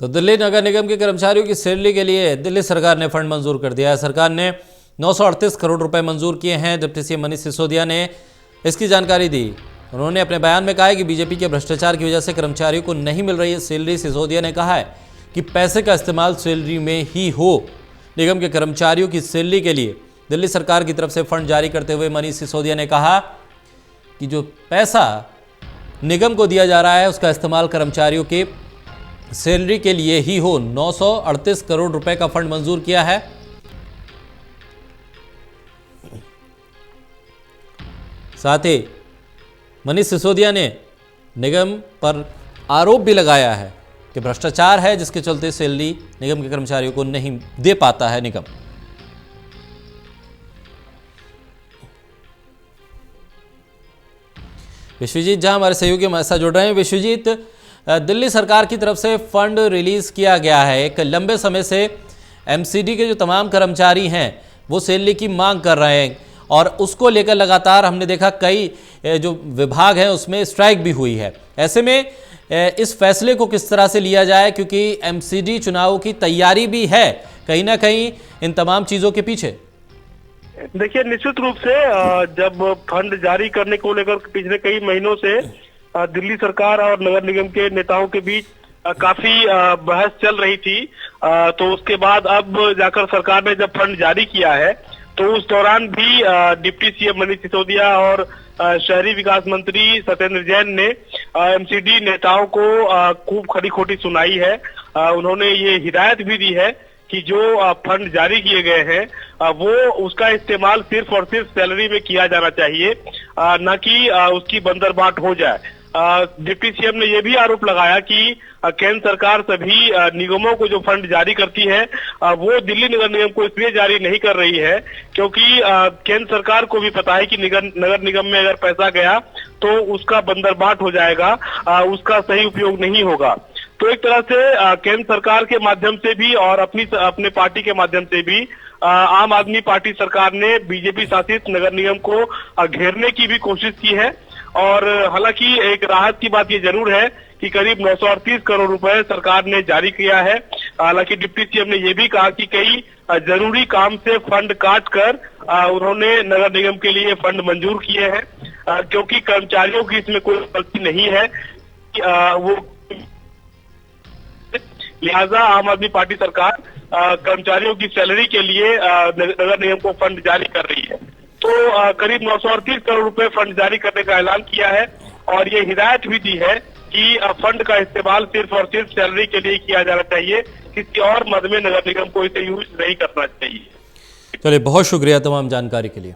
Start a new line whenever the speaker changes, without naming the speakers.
तो दिल्ली नगर निगम के कर्मचारियों की सैलरी के लिए दिल्ली सरकार ने फंड मंजूर कर दिया है। सरकार ने 938 करोड़ रुपए मंजूर किए हैं। डिप्टी सीएम मनीष सिसोदिया ने इसकी जानकारी दी। उन्होंने अपने बयान में कहा है कि बीजेपी के भ्रष्टाचार की वजह से कर्मचारियों को नहीं मिल रही है सैलरी। सिसोदिया ने कहा है कि पैसे का इस्तेमाल सैलरी में ही हो। निगम के कर्मचारियों की सैलरी के लिए दिल्ली सरकार की तरफ से फंड जारी करते हुए मनीष सिसोदिया ने कहा कि जो पैसा निगम को दिया जा रहा है उसका इस्तेमाल कर्मचारियों के सैलरी के लिए ही हो। 938 करोड़ रुपए का फंड मंजूर किया है। साथ ही मनीष सिसोदिया ने निगम पर आरोप भी लगाया है कि भ्रष्टाचार है जिसके चलते सैलरी निगम के कर्मचारियों को नहीं दे पाता है निगम। विश्वजीत झा हमारे सहयोगी हमारे साथ जुड़ रहे हैं। विश्वजीत, दिल्ली सरकार की तरफ से फंड रिलीज किया गया है। एक लंबे समय से एमसीडी के जो तमाम कर्मचारी हैं वो सैलरी की मांग कर रहे हैं और उसको लेकर लगातार हमने देखा कई जो विभाग हैं उसमें स्ट्राइक भी हुई है। ऐसे में इस फैसले को किस तरह से लिया जाए, क्योंकि एमसीडी चुनाव की तैयारी भी है कहीं ना कहीं इन तमाम चीजों के पीछे।
देखिए, निश्चित रूप से जब फंड जारी करने को लेकर पिछले कई महीनों से दिल्ली सरकार और नगर निगम के नेताओं के बीच काफी बहस चल रही थी, तो उसके बाद अब जाकर सरकार ने जब फंड जारी किया है तो उस दौरान भी डिप्टी सीएम मनीष सिसोदिया और शहरी विकास मंत्री सत्येंद्र जैन ने एमसीडी नेताओं को खूब खरी खोटी सुनाई है। उन्होंने ये हिदायत भी दी है कि जो फंड जारी किए गए हैं वो उसका इस्तेमाल सिर्फ और सिर्फ सैलरी में किया जाना चाहिए, न कि उसकी बंदरबाट हो जाए। डिप्टी सीएम ने यह भी आरोप लगाया कि केंद्र सरकार सभी निगमों को जो फंड जारी करती है वो दिल्ली नगर निगम को इसलिए जारी नहीं कर रही है क्योंकि केंद्र सरकार को भी पता है कि नगर निगम में अगर पैसा गया तो उसका बंदरबाट हो जाएगा, उसका सही उपयोग नहीं होगा। तो एक तरह से केंद्र सरकार के माध्यम से भी और अपने पार्टी के माध्यम से भी आम आदमी पार्टी सरकार ने बीजेपी शासित नगर निगम को घेरने की भी कोशिश की है। और हालांकि एक राहत की बात ये जरूर है कि करीब 938 करोड़ रुपए सरकार ने जारी किया है। हालांकि डिप्टी सीएम ने यह भी कहा कि कई जरूरी काम से फंड काट कर उन्होंने नगर निगम के लिए फंड मंजूर किए हैं, क्योंकि कर्मचारियों की इसमें कोई गलती नहीं है। वो लिहाजा आम आदमी पार्टी सरकार कर्मचारियों की सैलरी के लिए नगर निगम को फंड जारी कर रही है। तो करीब 938 करोड़ रुपए फंड जारी करने का ऐलान किया है और ये हिदायत भी दी है कि फंड का इस्तेमाल सिर्फ और सिर्फ सैलरी के लिए किया जाना चाहिए, किसी और मद में नगर निगम को इसे यूज नहीं करना चाहिए।
चलिए, बहुत शुक्रिया तमाम जानकारी के लिए।